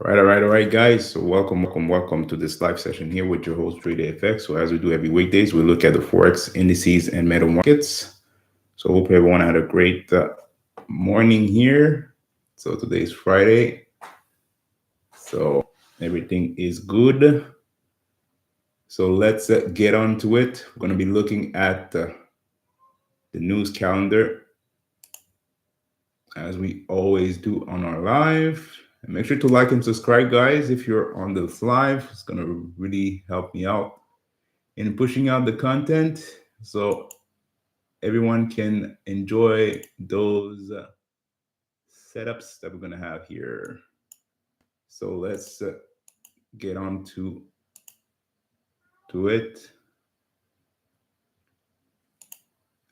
All right, guys. So welcome to this live session here with your host Dre Day FX. So as we do every weekdays, we look at the Forex indices and metal markets. So hope everyone had a great morning here. So today is Friday, so everything is good. So let's get on to it. We're going to be looking at the news calendar as we always do on our live. And make sure to like and subscribe, guys, if you're on this live. It's going to really help me out in pushing out the content so everyone can enjoy those setups that we're going to have here. So let's get on to it.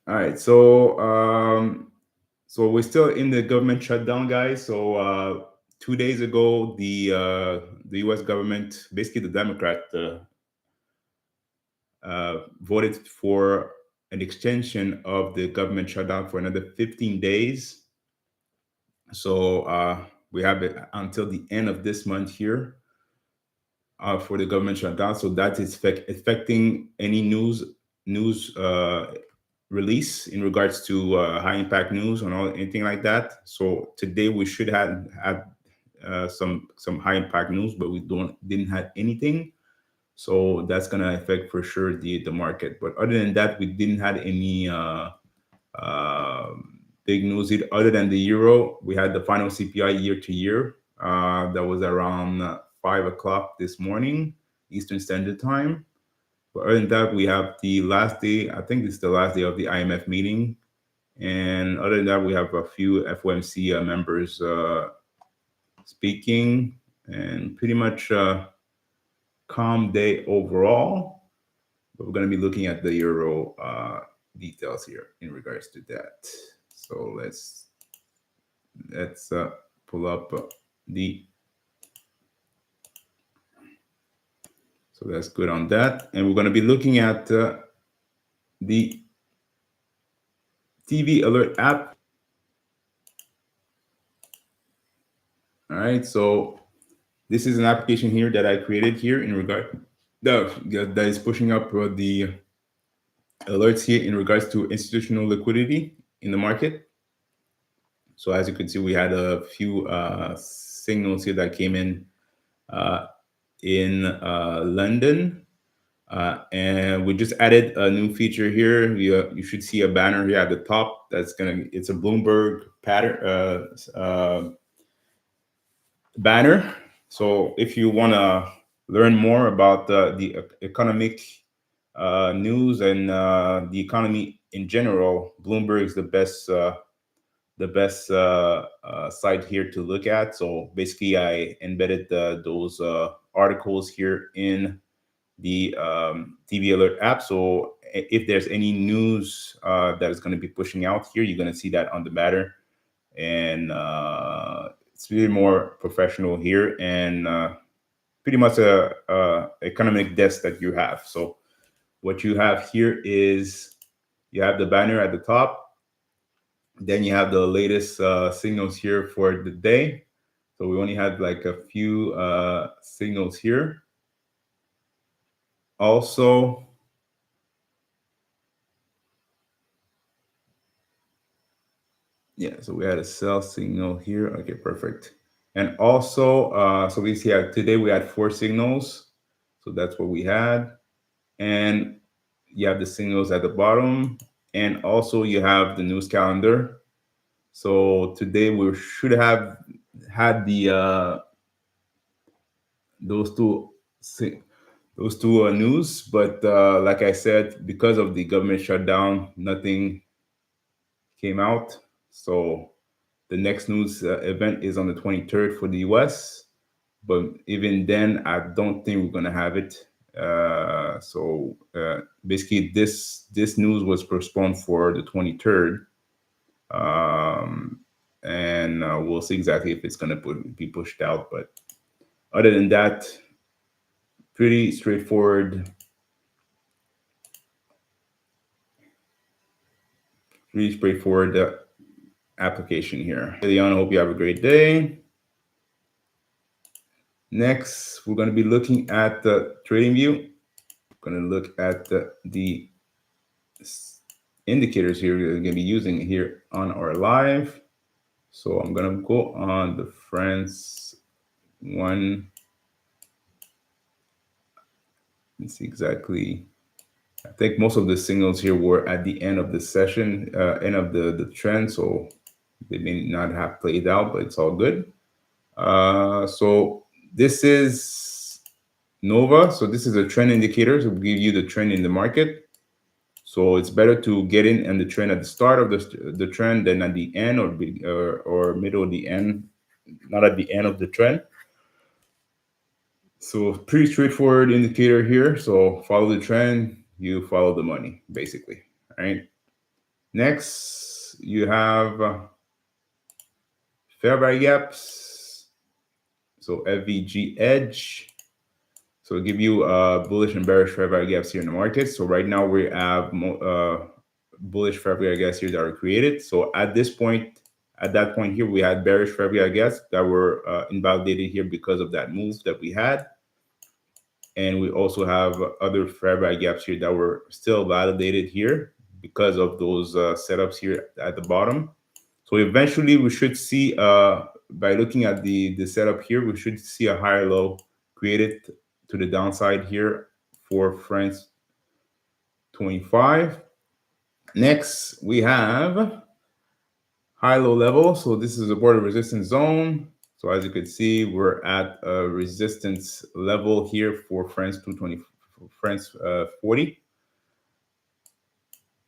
All right. So we're still in the government shutdown, guys. So 2 days ago, the U.S. government, basically the Democrat, voted for an extension of the government shutdown for another 15 days. So we have it until the end of this month here for the government shutdown. So that is affecting any news release in regards to high impact news and all anything like that. So today we should have had some high impact news, but we didn't have anything. So that's gonna affect for sure the market. But other than that, we didn't have any uh, big news other than the euro. We had the final CPI year to year that was around 5 o'clock this morning, Eastern Standard Time. But other than that, we have the last day. I think this is the last day of the IMF meeting. And other than that, we have a few FOMC members speaking, and pretty much calm day overall. But we're going to be looking at the euro details here in regards to that. So let's pull up the. So that's good on that, and we're going to be looking at the TV alert app. All right, so this is an application here that I created here in regard that is pushing up the alerts here in regards to institutional liquidity in the market. So as you can see, we had a few signals here that came uh, in London. And we just added a new feature here. You should see a banner here at the top. It's a Bloomberg pattern banner. So if you want to learn more about the economic news and the economy in general, Bloomberg is the best site here to look at. So basically, I embedded those articles here in the TV Alert app. So if there's any news that is going to be pushing out here, you're going to see that on the banner, and it's really more professional here and pretty much a economic desk that you have. So what you have here is you have the banner at the top. Then you have the latest signals here for the day. So we only had like a few signals here. Also, yeah, so we had a sell signal here. Okay, perfect. And also, so we see today we had 4 signals. So that's what we had. And you have the signals at the bottom. And also you have the news calendar. So today we should have had the those two news, but like I said, because of the government shutdown, nothing came out. So the next news event is on the 23rd for the US, but even then, I don't think we're gonna have it. So basically, this news was postponed for the 23rd, and we'll see exactly if it's gonna be pushed out. But other than that, pretty straightforward. Really straightforward application here. Leon, I hope you have a great day. Next, we're going to be looking at the trading view. We're going to look at the indicators here we're going to be using here on our live. So I'm going to go on the France one. Let's see exactly. I think most of the signals here were at the end of the session, end of the trend. So they may not have played out, but it's all good. So this is Nova. So this is a trend indicator. So it will give you the trend in the market. So it's better to get in the trend at the start of the trend than at the end or middle of the end, not at the end of the trend. So pretty straightforward indicator here. So follow the trend, you follow the money, basically. All right. Next, you have fair value gaps. So FVG edge. So it'll give you bullish and bearish fair value gaps here in the market. So right now we have bullish fair value gaps here that are created. So at this point, at that point here, we had bearish fair value gaps that were invalidated here because of that move that we had. And we also have other fair value gaps here that were still validated here because of those setups here at the bottom. So eventually we should see, by looking at the setup here, we should see a higher low created to the downside here for France 25. Next, we have high-low level. So this is a border resistance zone. So as you can see, we're at a resistance level here for France 220, France 40.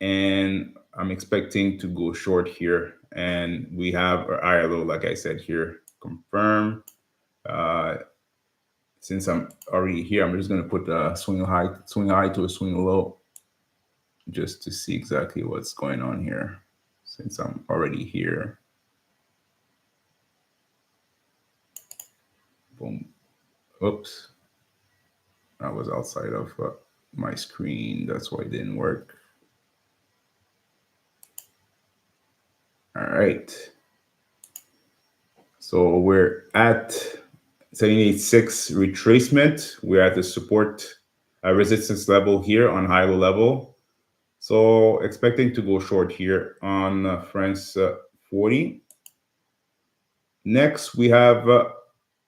And I'm expecting to go short here. And we have our higher low, like I said here, confirm. Since I'm already here, I'm just going to put a swing high to a swing low just to see exactly what's going on here since I'm already here. Boom. Oops. I was outside of my screen. That's why it didn't work. All right. So we're at 786 retracement. We're at the support resistance level here on high-low level. So expecting to go short here on France 40. Next, we have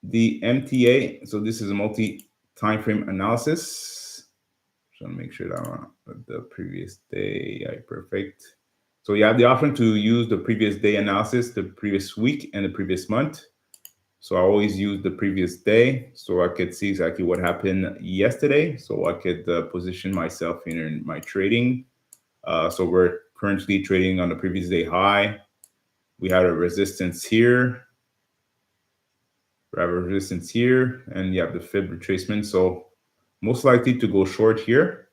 the MTA. So this is a multi-time frame analysis. Just want to make sure that I'm on the previous day. Yeah, perfect. So you have the option to use the previous day analysis, the previous week, and the previous month. So I always use the previous day so I could see exactly what happened yesterday. So I could position myself in my trading. So we're currently trading on the previous day high. We had a resistance here. We have a resistance here, and you have the fib retracement. So most likely to go short here.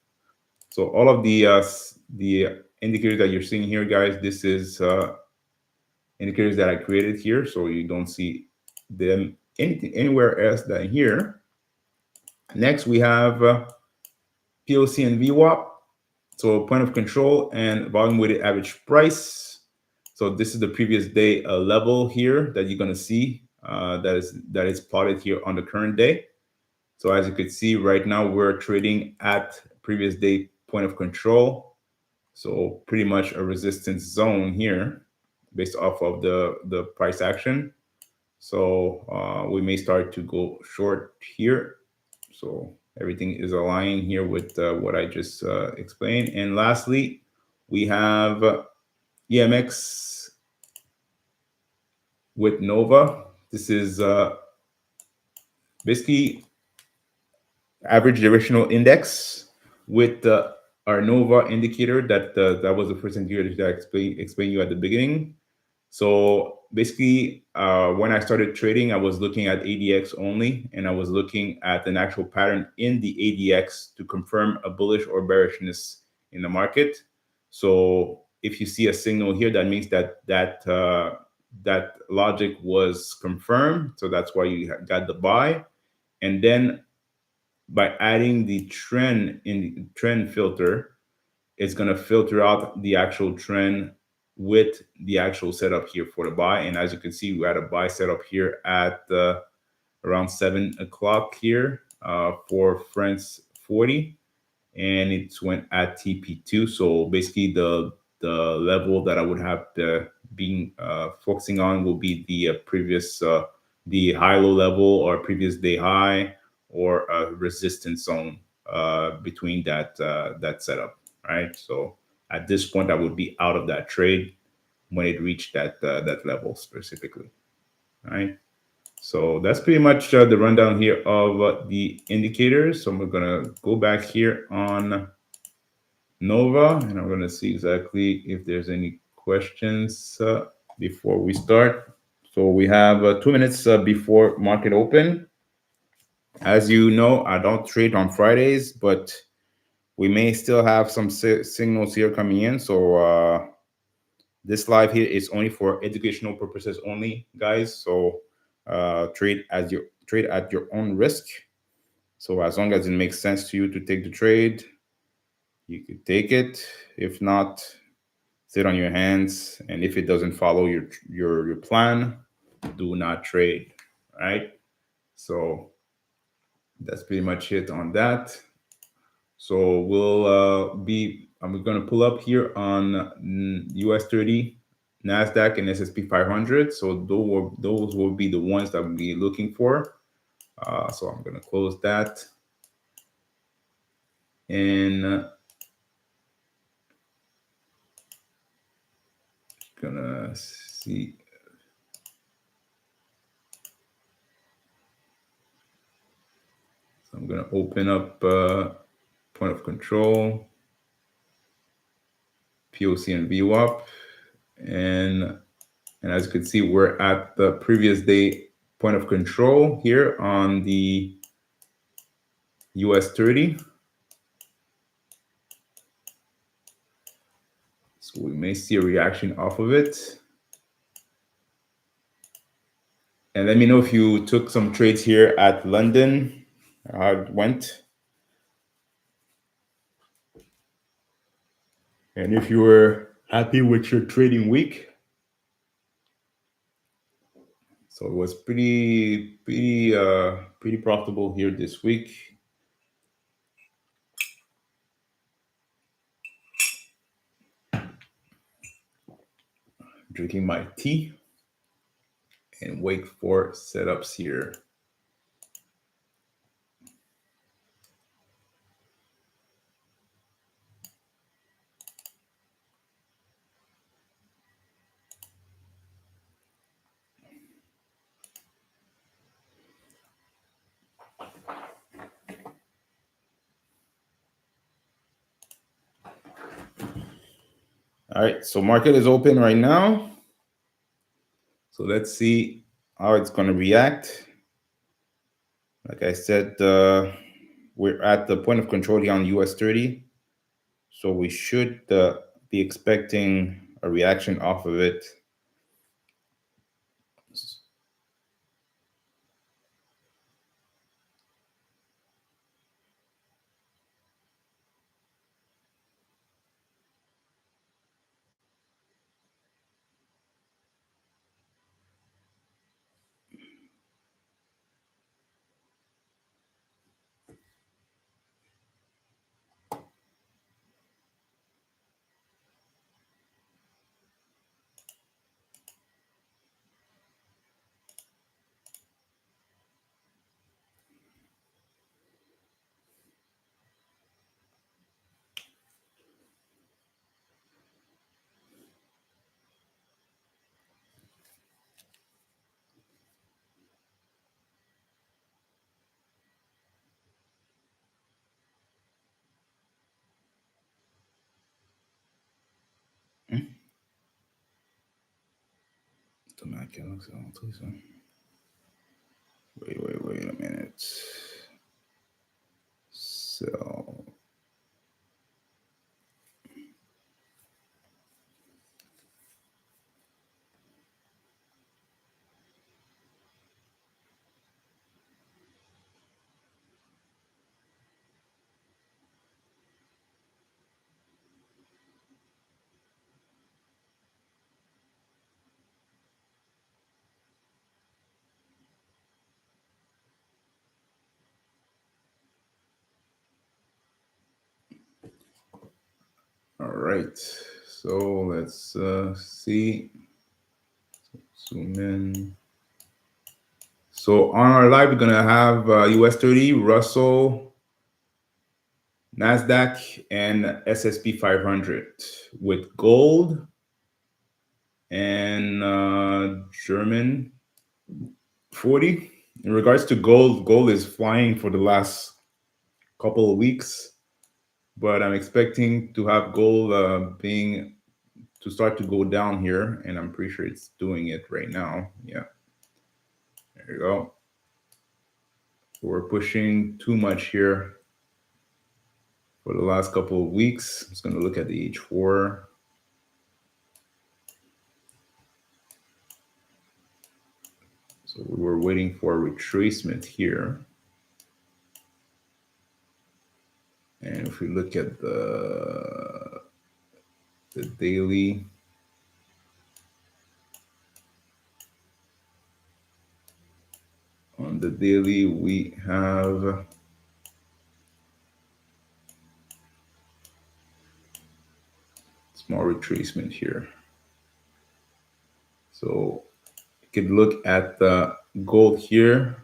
So all of the indicators that you're seeing here, guys, this is indicators that I created here. So you don't see them anywhere else than here. Next, we have POC and VWAP. So point of control and volume weighted average price. So this is the previous day level here that you're going to see that is plotted here on the current day. So as you can see right now, we're trading at previous day point of control. So pretty much a resistance zone here based off of the price action. So we may start to go short here. So everything is aligning here with what I just explained. And lastly, we have EMX with Nova. This is basically average directional index with our Nova indicator that was the first indicator that I explained you at the beginning. So basically, when I started trading, I was looking at ADX only, and I was looking at an actual pattern in the ADX to confirm a bullish or bearishness in the market. So if you see a signal here, that means that logic was confirmed. So that's why you got the buy. And then by adding the trend in the trend filter, it's going to filter out the actual trend with the actual setup here for the buy. And as you can see, we had a buy setup here at around 7 o'clock here for France 40, and it went at TP2. So basically, the level that I would have to being focusing on will be the previous the high low level or previous day high or a resistance zone between that setup, right? So at this point, I would be out of that trade when it reached that level specifically, right? So that's pretty much the rundown here of the indicators. So we're gonna go back here on Nova, and I'm gonna see exactly if there's any questions before we start. So we have 2 minutes before market open. As you know, I don't trade on Fridays, but we may still have some signals here coming in. So this live here is only for educational purposes only, guys. So trade at your own risk. So as long as it makes sense to you to take the trade, you could take it. If not, sit on your hands. And if it doesn't follow your plan, do not trade. Right. So that's pretty much it on that. So I'm going to pull up here on US30, NASDAQ, and S&P 500. So those will be the ones that we'll be looking for. So I'm going to close that. And gonna see. So I'm gonna open up point of control, POC and VWAP, and as you can see, we're at the previous day point of control here on the US30. So we may see a reaction off of it. And let me know if you took some trades here at London, how it went. And if you were happy with your trading week. So it was pretty profitable here this week. Drinking my tea and wait for setups here. All right, so market is open right now. So let's see how it's going to react. Like I said, we're at the point of control here on US30. So we should be expecting a reaction off of it. Wait a minute. So right. So let's see. Zoom in. So on our live, we're gonna have US30, Russell, NASDAQ, and SSP 500 with gold and German 40. In regards to gold, gold is flying for the last couple of weeks, but I'm expecting to have gold being to start to go down here, and I'm pretty sure it's doing it right now. Yeah, there you go. We're pushing too much here for the last couple of weeks. I'm just going to look at the H4. So we were waiting for a retracement here. And if we look at the daily, on the daily, we have small retracement here. So you could look at the gold here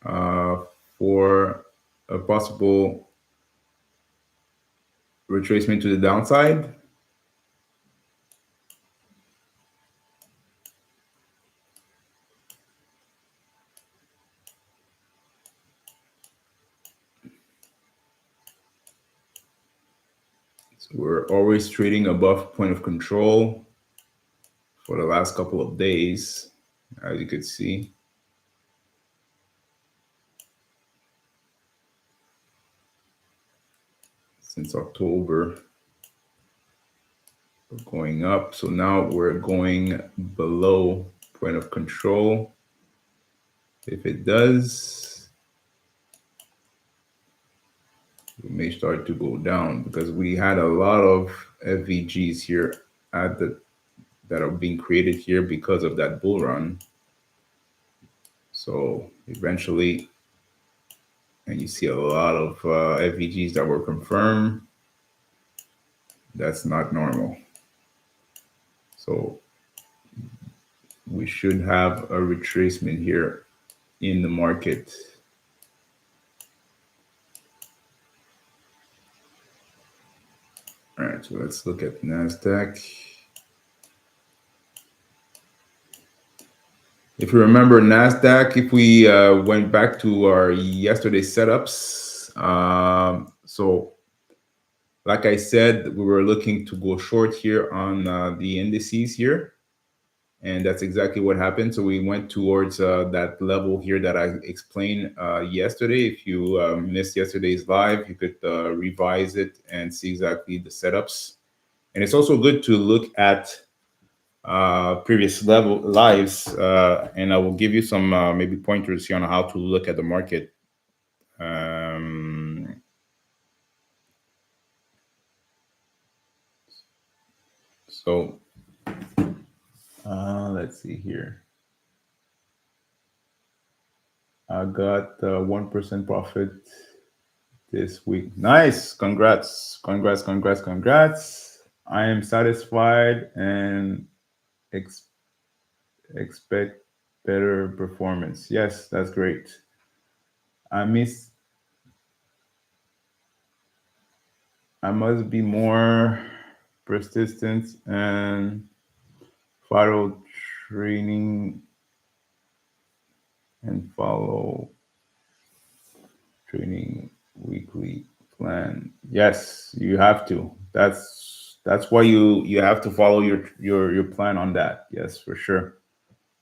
for a possible retracement to the downside. So we're always trading above point of control for the last couple of days, as you could see. Since October, we're going up. So now we're going below point of control. If it does, we may start to go down because we had a lot of FVGs here at the that are being created here because of that bull run. So eventually, and you see a lot of FVGs that were confirmed. That's not normal. So we should have a retracement here in the market. All right, so let's look at NASDAQ. If you remember NASDAQ, if we went back to our yesterday setups, so like I said, we were looking to go short here on the indices here. And that's exactly what happened. So we went towards that level here that I explained yesterday. If you missed yesterday's live, you could revise it and see exactly the setups. And it's also good to look at previous level lives, and I will give you some maybe pointers here on how to look at the market. So let's see here. I got 1% profit this week. Nice. Congrats. Congrats, congrats, congrats. I am satisfied and expect better performance. Yes, that's great. I must be more persistent and follow training and follow training weekly plan. Yes, you have to. That's why you have to follow your plan on that. Yes, for sure.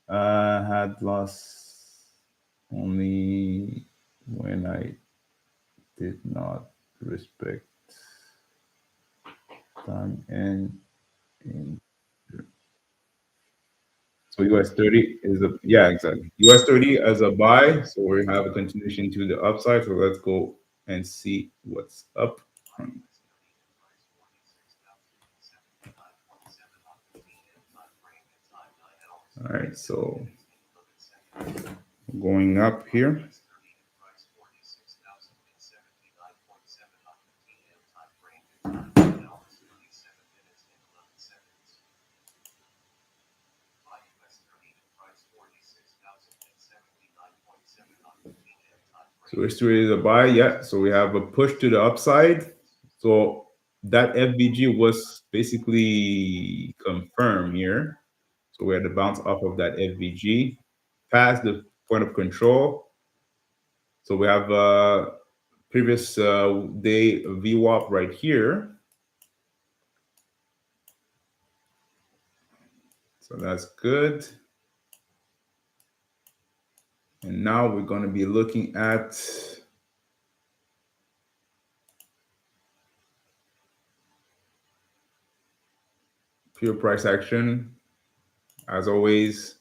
Had lost only when I did not respect time and in. So US30 is a, yeah, exactly. US30 as a buy. So we have a continuation to the upside. So let's go and see what's up. All right, so going up here. So US30 is a buy, yeah. So we have a push to the upside. So that FVG was basically confirmed here. So we had to bounce off of that FVG, past the point of control. So we have previous day VWAP right here. So that's good. And now we're going to be looking at pure price action. As always,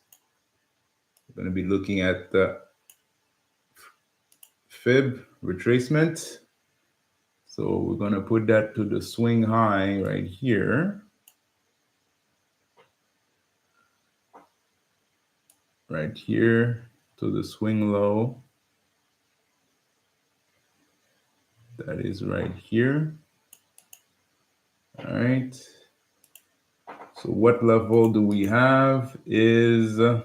we're going to be looking at the fib retracement. So we're going to put that to the swing high right here. Right here to the swing low. That is right here. All right. So what level do we have is, I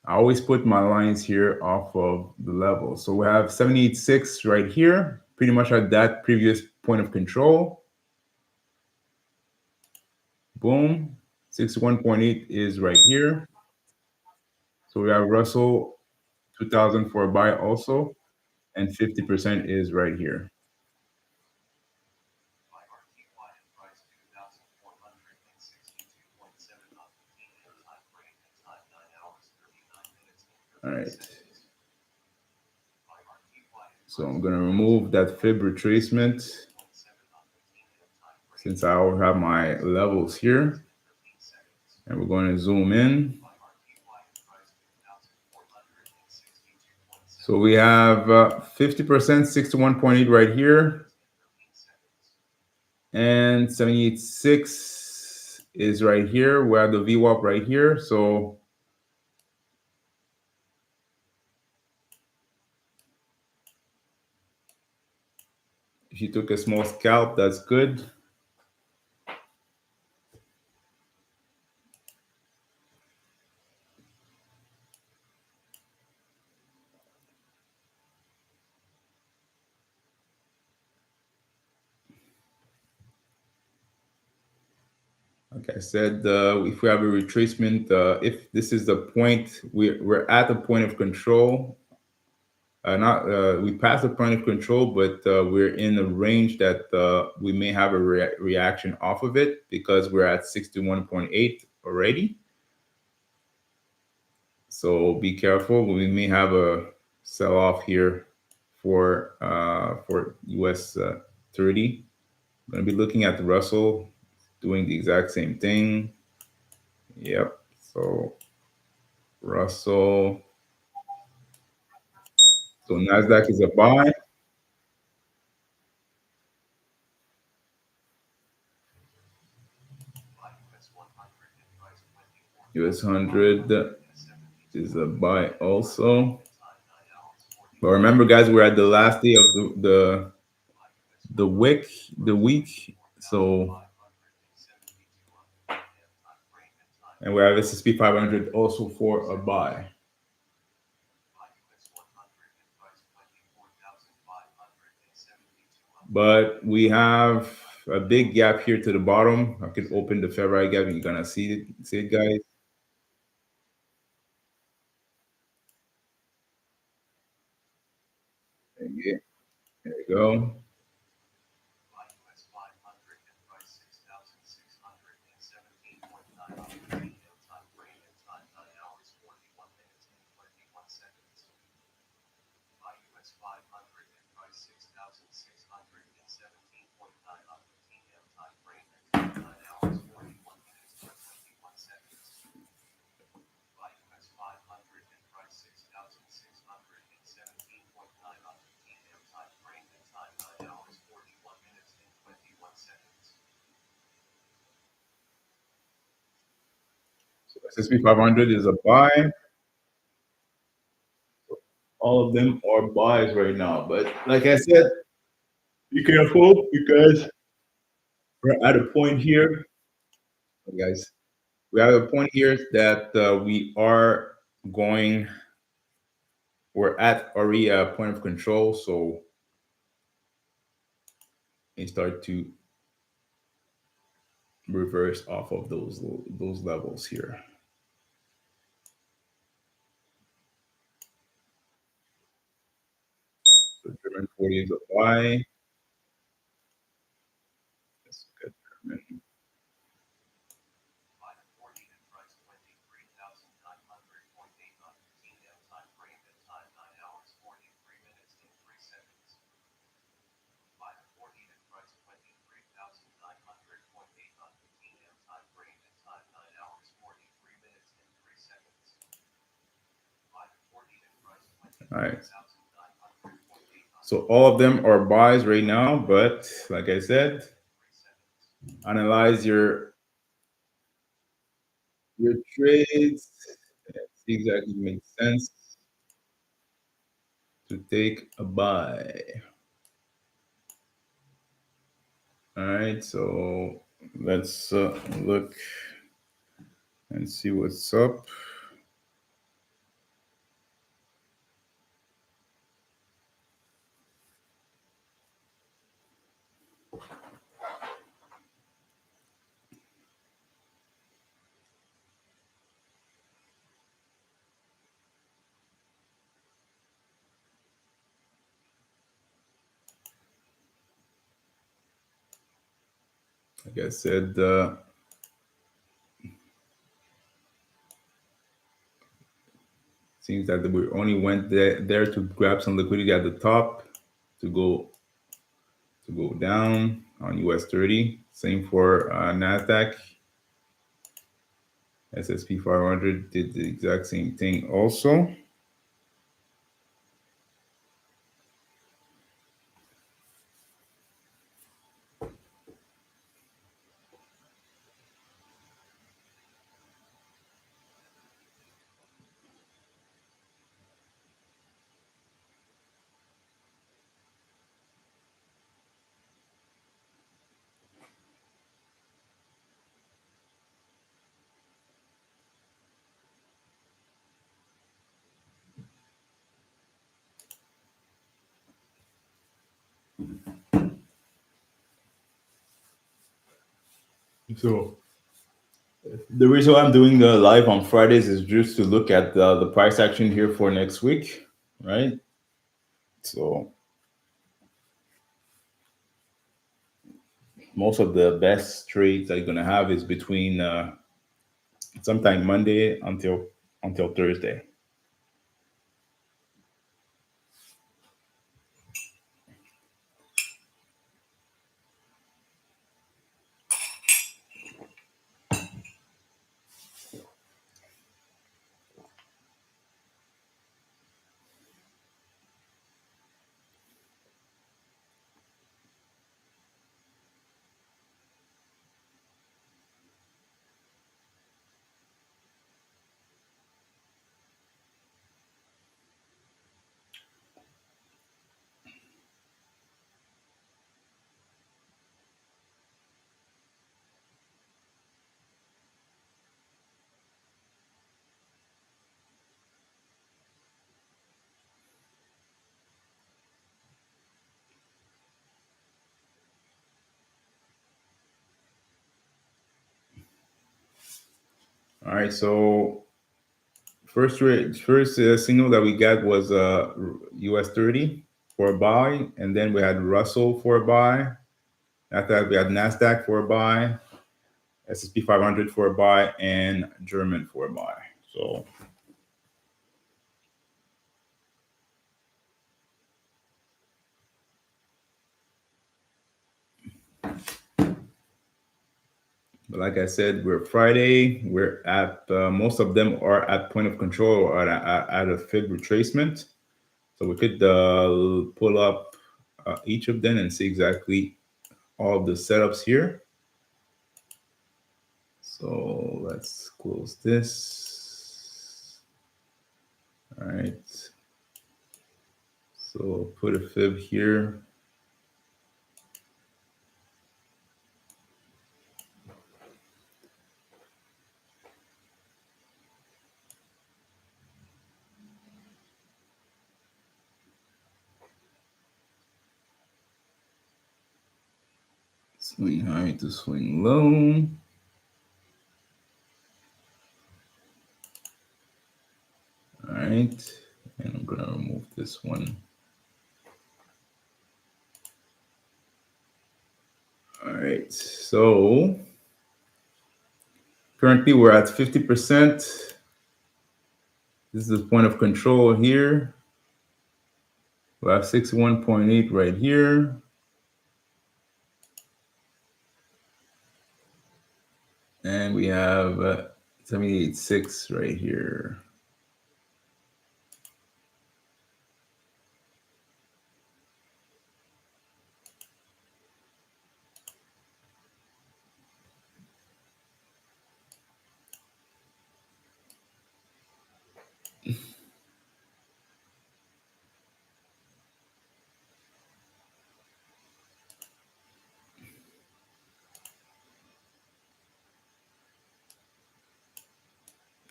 always put my lines here off of the level. So we have 78.6 right here, pretty much at that previous point of control. Boom. 61.8 is right here. So we have Russell 2000 for a buy also, and 50% is right here. All right. So I'm going to remove that fib retracement since I will have my levels here. And we're going to zoom in. So we have 50%, 61.8 right here. And 78.6 is right here. We have the VWAP right here. So if you took a small scalp, that's good. Like I said, if we have a retracement, if this is the point, we're at the point of control. We passed the point of control, but we're in a range that we may have a reaction off of it because we're at 61.8 already. So be careful. We may have a sell off here for US 30. I'm going to be looking at the Russell doing the exact same thing. Yep. So Russell. So NASDAQ is a buy. US100 is a buy also. But remember, guys, we're at the last day of the week. So, and we have S&P 500 also for a buy. But we have a big gap here to the bottom. I could open the February gap, and you're gonna see it, guys. Yeah, there you go. S&P 500 is a buy. All of them are buys right now. But like I said, be careful because we're at a point here, guys. We have a point here that we are going we're at already a point of control, so they start to reverse off of those levels here. So German 40 is a buy. Let's look at German. All right. So all of them are buys right now, but like I said, analyze your trades. See exactly makes sense to take a buy. All right, so let's look and see what's up. Like I said, seems that we only went there to grab some liquidity at the top to go down on US30. Same for Nasdaq. S&P 500 did the exact same thing also. So the reason why I'm doing live on Fridays is just to look at the price action here for next week, right? So most of the best trades that you're gonna have is between sometime Monday until Thursday. All right, so first signal that we got was US30 for a buy, and then we had Russell for a buy. After that, we had Nasdaq for a buy, S&P 500 for a buy, and German for a buy. So but like I said, we're Friday. We're at most of them are at point of control or at a fib retracement. So we could pull up each of them and see exactly all of the setups here. So let's close this. All right. So put a fib here. Swing high to swing low. All right, and I'm gonna remove this one. All right, so currently we're at 50%. This is the point of control here. We have 61.8 right here. And we have 78.6 right here.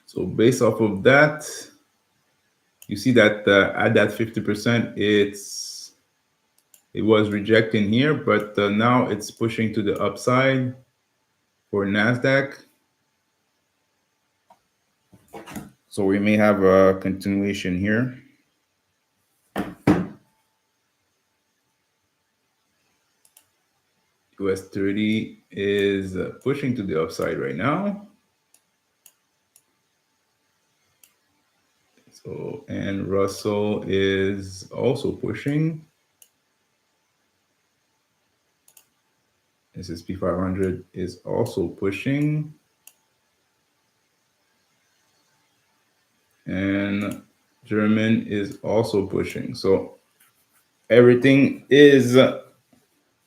So based off of that, you see that at that 50%, it was rejecting here, but now it's pushing to the upside for NASDAQ. So we may have a continuation here. US30 is pushing to the upside right now. So, and Russell is also pushing. S&P 500 is also pushing. And German is also pushing. So everything is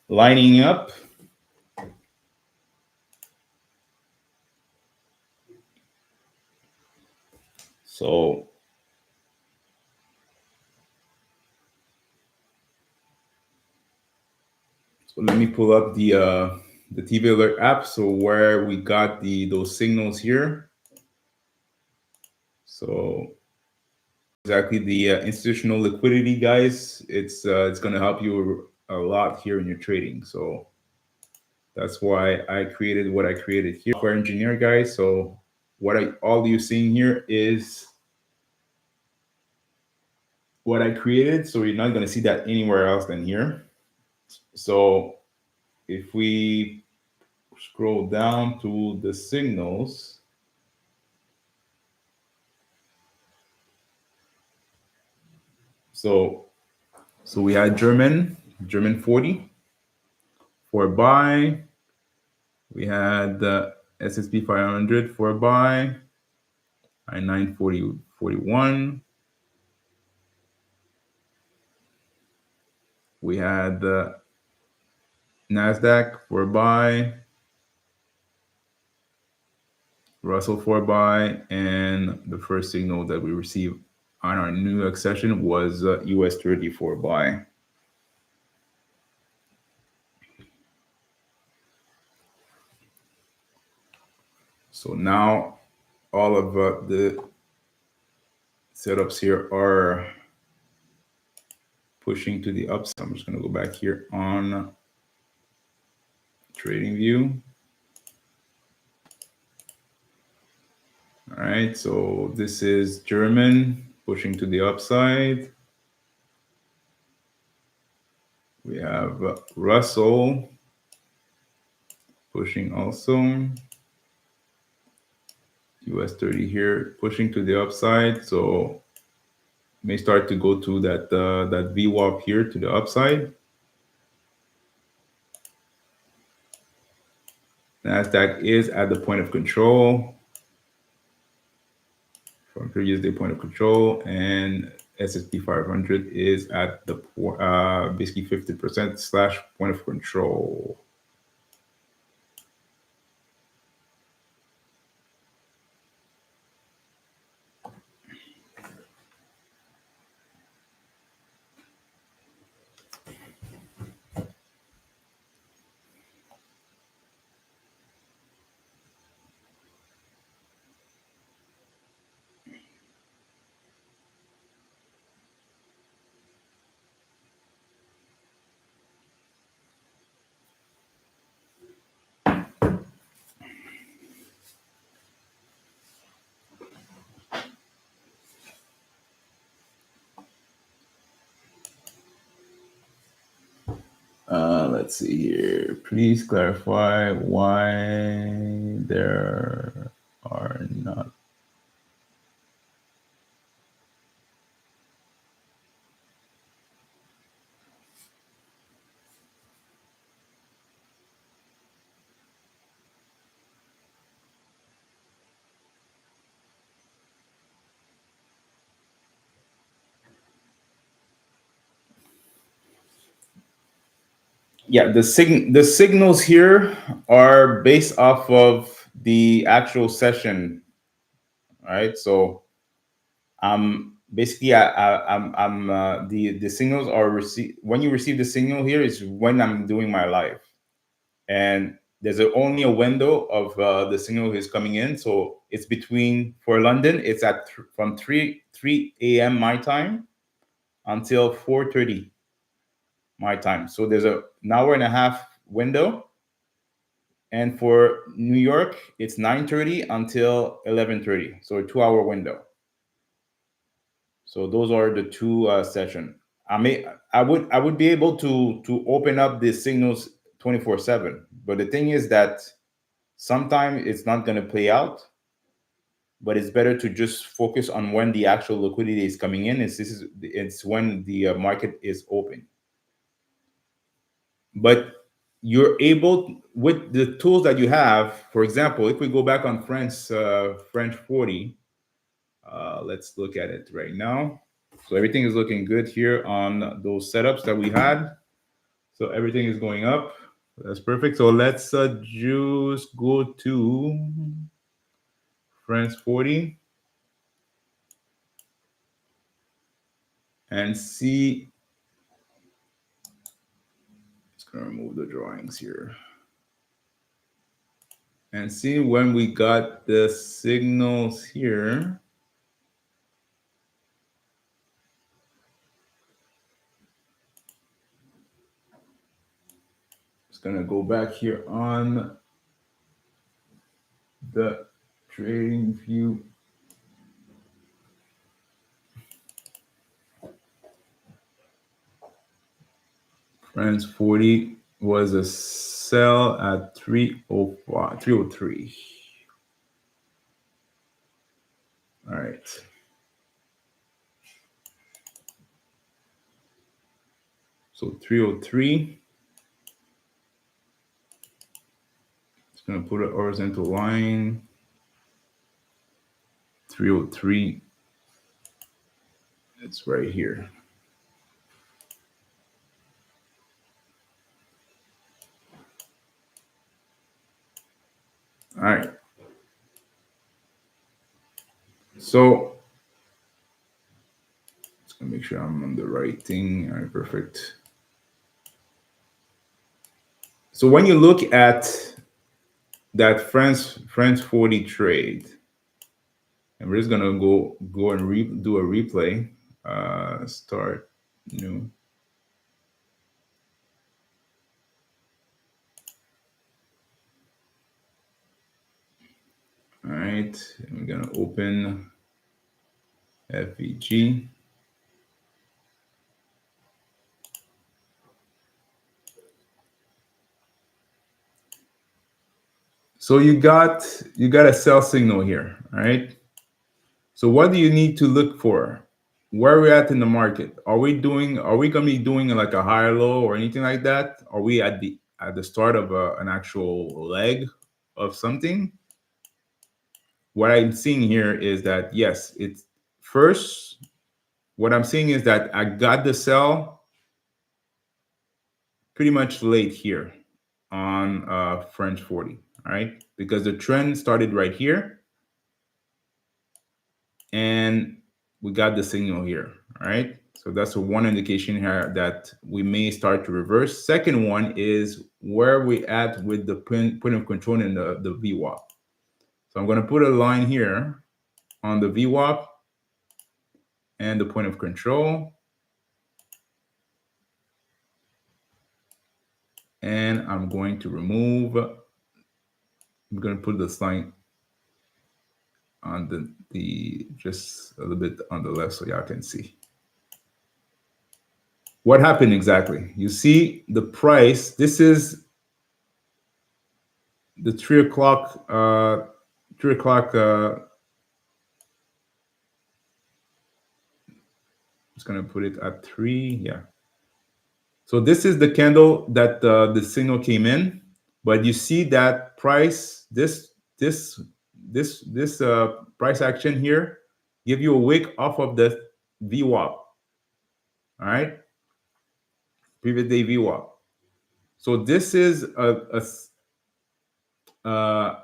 lining up. So let me pull up the TV Alert app. So where we got those signals here. So exactly the institutional liquidity, guys. It's going to help you a lot here in your trading. So that's why I created what I created here. Software engineer, guys. So what all you seeing here is what I created. So you're not going to see that anywhere else than here. So if we scroll down to the signals, so we had German 40 for buy. We had the S&P 500 for buy, I 940.41. We had the NASDAQ for buy, Russell for buy, and the first signal that we received on our New York session was US30 for buy. So now all of the setups here are pushing to the upside. I'm just going to go back here on trading view. All right, so this is German pushing to the upside. We have Russell pushing also. US30 here pushing to the upside. So may start to go to that that VWAP here to the upside. NASDAQ is at the point of control from previous day point of control, and S&P 500 is at the basically 50% slash point of control. Let's see here. Please clarify why there are not. Yeah, the signals here are based off of the actual session, right? So basically the signals are received when you receive the signal here is when I'm doing my live, and there's only a window of the signal is coming in, so it's between for London it's at from 3 a.m. my time until 4:30 my time. So there's an hour and a half window, and for New York it's 9:30 until 11:30, so a 2 hour window. So those are the two session. I would be able to open up the signals 24/7, but the thing is that sometimes it's not going to play out. But it's better to just focus on when the actual liquidity is coming in. It's when the market is open. But you're able with the tools that you have. For example, if we go back on French 40, let's look at it right now. So everything is looking good here on those setups that we had. So everything is going up. That's perfect. So let's just go to French 40 and see. Just gonna remove the drawings here and see when we got the signals here. Just gonna go back here on the trading view. France 40 was a sell at 305, 303. All right. So 303. Just gonna put a horizontal line. 303. It's right here. All right. So just gonna make sure I'm on the right thing. All right, perfect. So when you look at that France 40 trade, and we're just gonna go and do a replay. Start new. All right, and we're gonna open FEG. So you got a sell signal here, all right? So what do you need to look for? Where are we at in the market? Are we gonna be doing like a higher low or anything like that? Are we at the start of an actual leg of something? What I'm seeing here is that yes, it's first. What I'm seeing is that I got the sell pretty much late here on French 40, all right? Because the trend started right here and we got the signal here, all right? So that's one indication here that we may start to reverse. Second one is where we at with the point of control in the VWAP. So I'm gonna put a line here on the VWAP and the point of control. And I'm going to remove, I'm gonna put this line on the just a little bit on the left so y'all can see. what happened exactly? You see the price. This is the 3 o'clock. 3 o'clock. Just gonna put it at 3. Yeah. So this is the candle that the signal came in, but you see that price. This price action here give you a wick off of the VWAP. All right, previous day VWAP. So this is a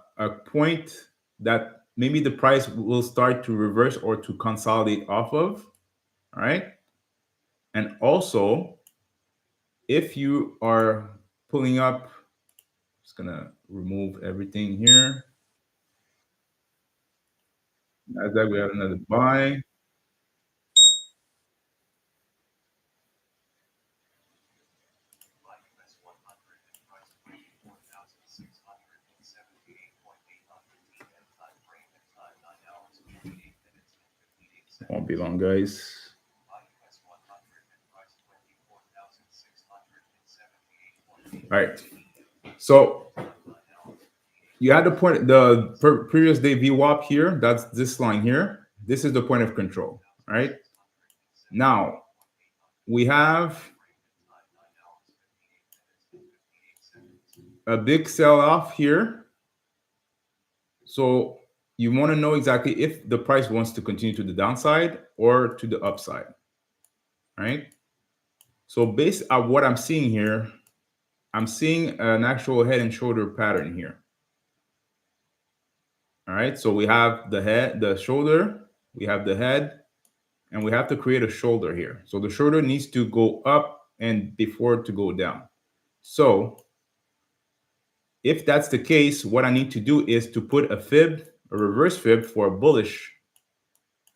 point that maybe the price will start to reverse or to consolidate off of. All right, and also if you are pulling up, just gonna remove everything here. As that we have another buy. Won't be long, guys. All right. So you had the point, the previous day VWAP here. That's this line here. This is the point of control. All right. Now we have a big sell-off here. So you want to know exactly if the price wants to continue to the downside or to the upside. All right. So based on what I'm seeing here, I'm seeing an actual head and shoulder pattern here. All right. So we have the head, the shoulder, we have the head, and we have to create a shoulder here. So the shoulder needs to go up and before to go down. So if that's the case, what I need to do is to put a fib, a reverse fib for a bullish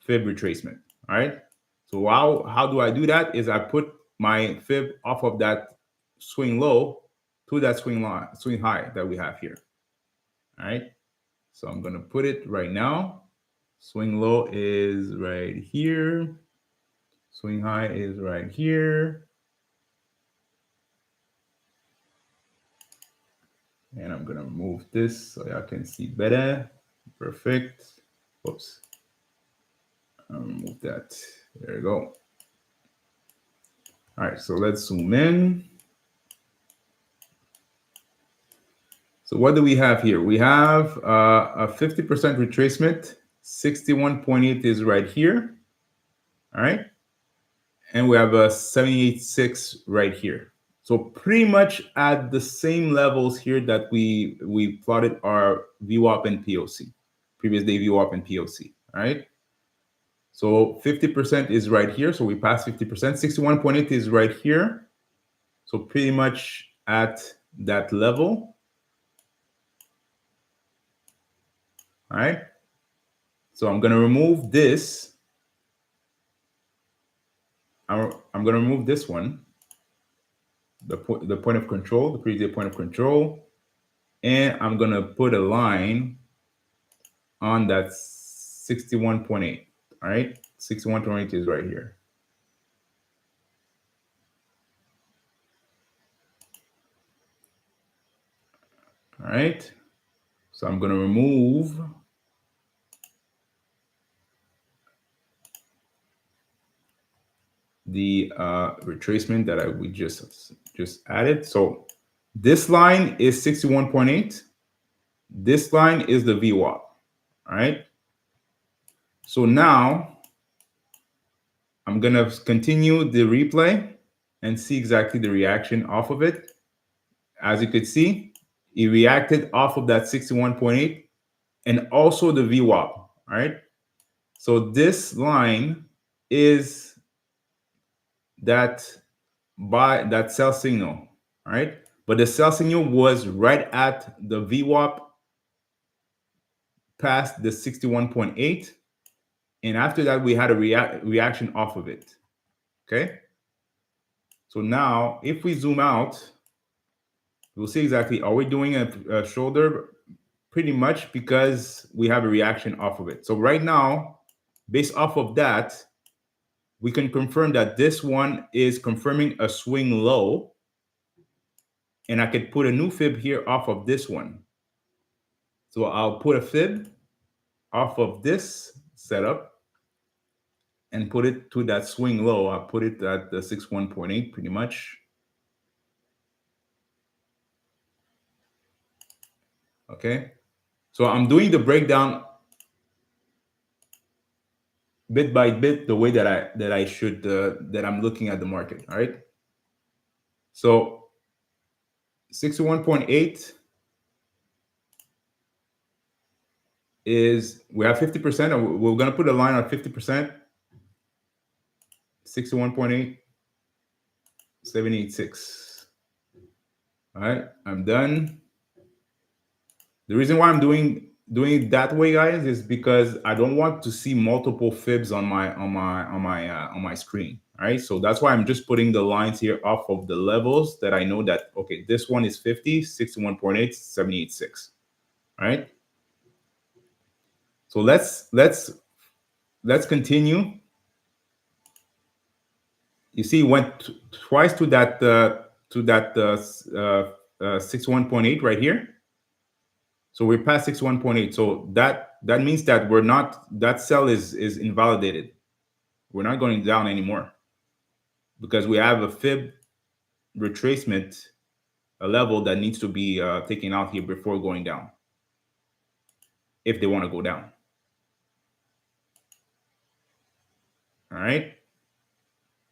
fib retracement. All right. So how do I do that? Is I put my fib off of that swing low to that swing high that we have here. All right. So I'm gonna put it right now. Swing low is right here. Swing high is right here. And I'm gonna move this so y'all can see better. Perfect. Whoops. I'll remove that. There you go. All right, so let's zoom in. So what do we have here? We have a 50% retracement. 61.8 is right here. All right. And we have a 78.6 right here. So pretty much at the same levels here that we plotted our VWAP and POC, previous day VWAP and POC. All right. So 50% is right here. So we passed 50%. 61.8 is right here. So pretty much at that level. All right. So I'm going to remove this. I'm going to remove this one, the point of control, the previous point of control. And I'm going to put a line on that 61.8. All right. 61.8 is right here. All right. So I'm going to remove the retracement that we just added. So this line is 61.8. This line is the VWAP. All right. So now I'm going to continue the replay and see exactly the reaction off of it. As you could see, it reacted off of that 61.8 and also the VWAP. All right. So this line is that sell signal. All right. But the sell signal was right at the VWAP past the 61.8. And after that, we had a reaction off of it. Okay. So now if we zoom out, we'll see exactly, are we doing a shoulder? Pretty much, because we have a reaction off of it. So right now, based off of that, we can confirm that this one is confirming a swing low, and I could put a new fib here off of this one. So I'll put a fib off of this setup and put it to that swing low. I'll put it at the 61.8 pretty much. Okay. So I'm doing the breakdown bit by bit the way that I should that I'm looking at the market. All right. So 61.8 is, we have 50%, and we're going to put a line on 50%. 61.8, 786. All right, I'm done. The reason why I'm doing it that way, guys, is because I don't want to see multiple fibs on my screen. All right, so that's why I'm just putting the lines here off of the levels that I know that, okay, this one is 50, 61.8, 786. All right, so let's continue. You see, it went twice to that 61.8 right here. So we're past 61.8. So that means that we're not, that sell is invalidated. We're not going down anymore because we have a fib retracement, a level that needs to be taken out here before going down, if they want to go down. All right.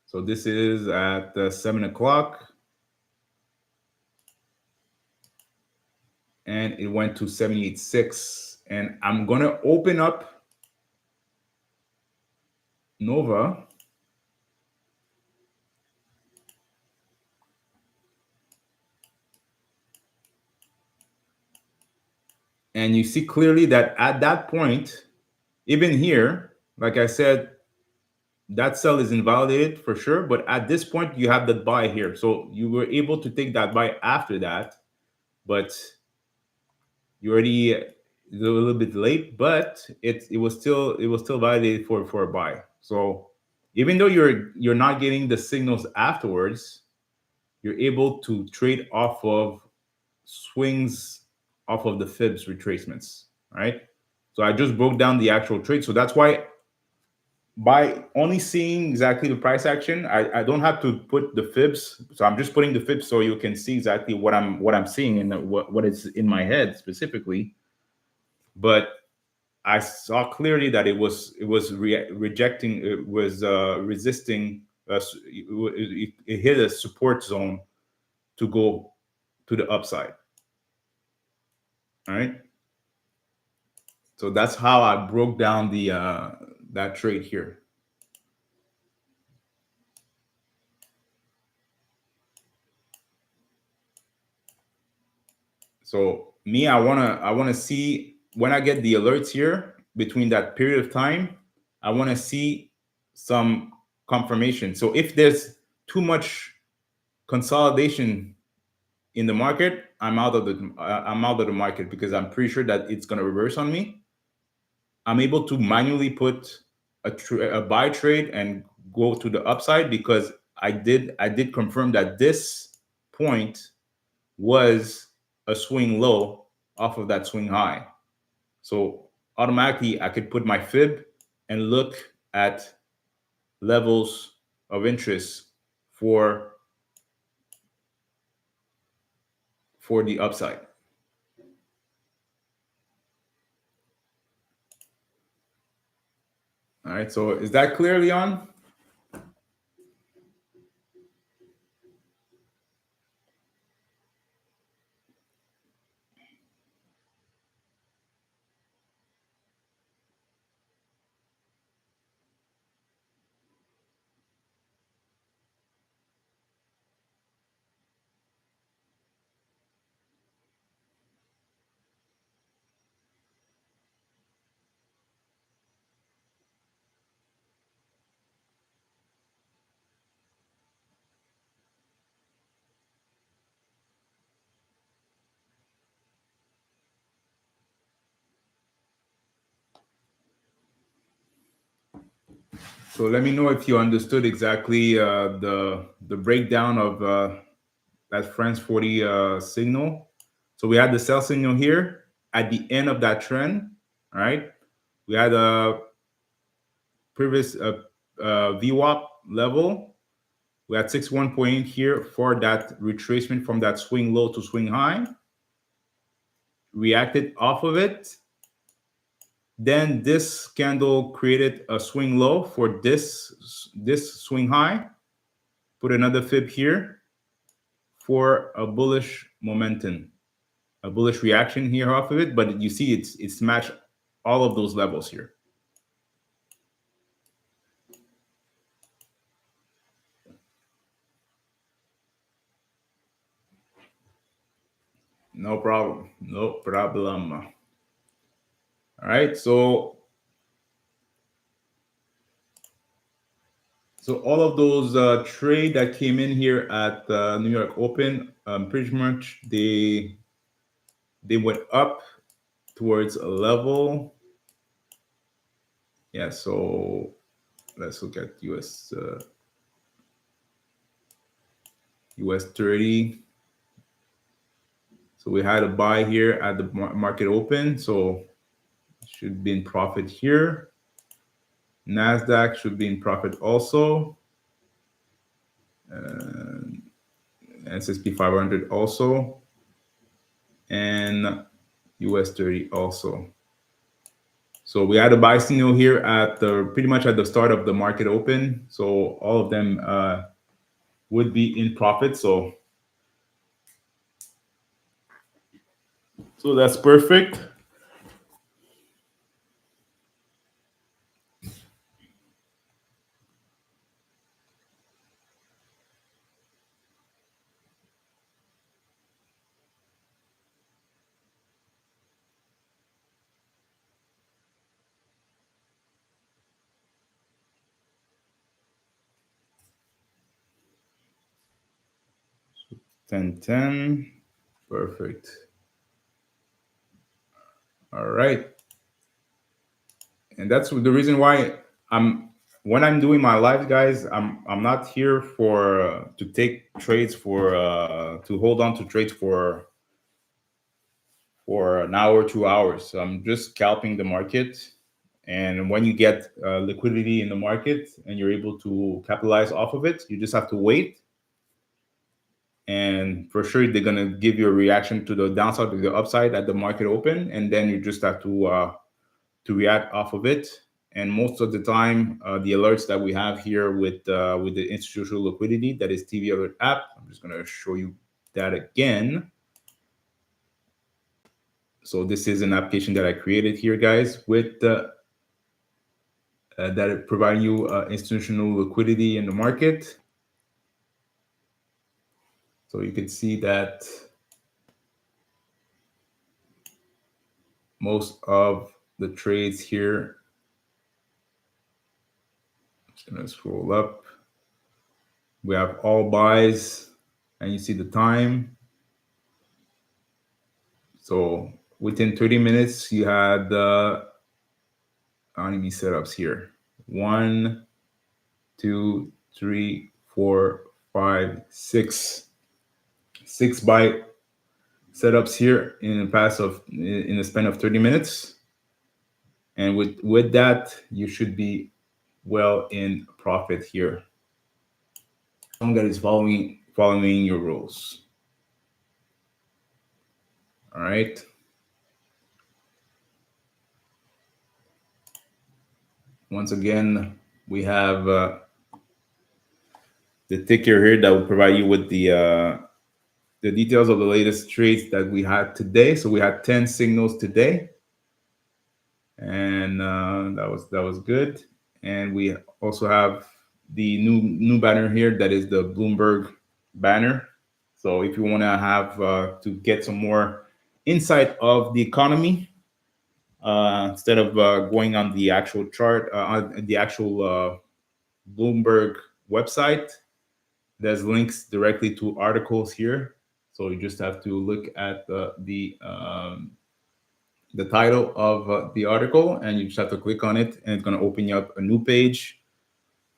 So this is at 7 o'clock. And it went to 78.6. And I'm going to open up Nova. And you see clearly that at that point, even here, like I said, that sell is invalidated for sure. But at this point, you have that buy here. So you were able to take that buy after that, but you already a little bit late, but it was still validated for a buy. So even though you're not getting the signals afterwards, you're able to trade off of swings off of the fibs retracements. Right. So I just broke down the actual trade. So that's why, by only seeing exactly the price action, I don't have to put the fibs. So I'm just putting the fibs so you can see exactly what I'm seeing and what is in my head specifically. But I saw clearly that it was rejecting, it was resisting. It hit a support zone to go to the upside. All right. So that's how I broke down the that trade here. So me, I wanna see when I get the alerts here between that period of time, I wanna see some confirmation. So if there's too much consolidation in the market, I'm out of the market because I'm pretty sure that it's gonna reverse on me. I'm able to manually put a buy trade and go to the upside because I did confirm that this point was a swing low off of that swing high. So automatically I could put my fib and look at levels of interest for the upside. All right, so is that clear, Leon? So let me know if you understood exactly the breakdown of that France 40 signal. So we had the sell signal here at the end of that trend. All right. We had a previous VWAP level. We had 61.8 here for that retracement from that swing low to swing high. Reacted off of it. Then this candle created a swing low for this swing high. Put another fib here for a bullish momentum, a bullish reaction here off of it. But you see it's matched all of those levels here. No problem. No problem. All right. So all of those trade that came in here at New York Open, pretty much they went up towards a level. Yeah. So let's look at US30. So we had a buy here at the market open. So should be in profit here. NASDAQ should be in profit also. S&P 500 also. And US30 also. So we had a buy signal here at pretty much at the start of the market open. So all of them would be in profit. So that's perfect. $10.10. Perfect. All right. And that's the reason why when I'm doing my live, guys, I'm not here for to take trades for to hold on to trades for an hour, 2 hours. So I'm just scalping the market. And when you get liquidity in the market and you're able to capitalize off of it, you just have to wait. And for sure, they're gonna give you a reaction to the downside, to the upside at the market open, and then you just have to react off of it. And most of the time, the alerts that we have here with the institutional liquidity, that is TV Alert app. I'm just gonna show you that again. So this is an application that I created here, guys, with that it provide you institutional liquidity in the market. So you can see that most of the trades here, I'm just gonna scroll up. We have all buys, and you see the time. So within 30 minutes, you had how many setups here? 1, 2, 3, 4, 5, 6. 6 buy setups here in the span of 30 minutes. And with that, you should be well in profit here. Someone that is following your rules. All right. Once again, we have the ticker here that will provide you with the details of the latest trades that we had today. So we had 10 signals today, and that was good. And we also have the new banner here, that is the Bloomberg banner. So if you want to have to get some more insight of the economy, instead of going on the actual chart, on the actual Bloomberg website, there's links directly to articles here. So you just have to look at the title of the article, and you just have to click on it, and it's going to open you up a new page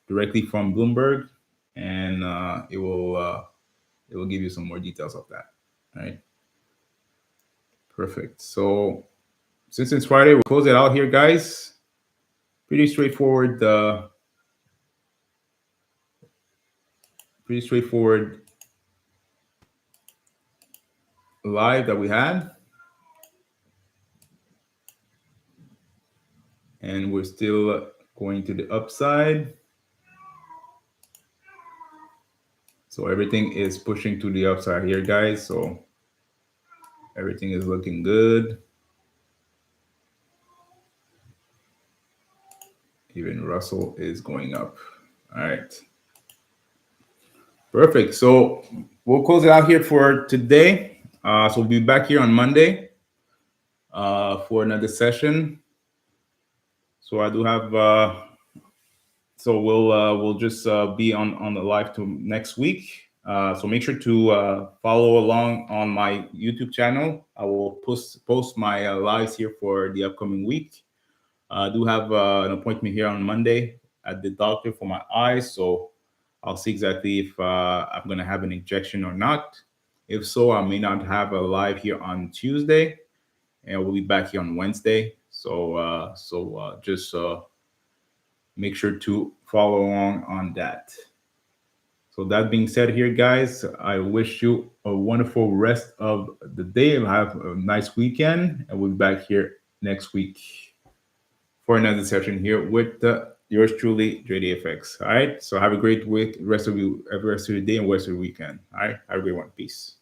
directly from Bloomberg, and it will give you some more details of that. All right, perfect. So since it's Friday, we'll close it out here, guys. Pretty straightforward. Pretty straightforward live that we had, and we're still going to the upside. So everything is pushing to the upside here, guys. So everything is looking good. Even Russell is going up. All right. Perfect. So we'll close it out here for today. So we'll be back here on Monday for another session. So I do have. So we'll just be on the live to next week. So make sure to follow along on my YouTube channel. I will post my lives here for the upcoming week. I do have an appointment here on Monday at the doctor for my eyes, so I'll see exactly if I'm going to have an injection or not. If so, I may not have a live here on Tuesday, and we'll be back here on Wednesday. So just make sure to follow along on that. So that being said here, guys, I wish you a wonderful rest of the day and have a nice weekend, and we'll be back here next week for another session here with yours truly, Dre Day FX. All right. So have a great week, rest of your day, and rest of your weekend. All right. Have a great one. Peace.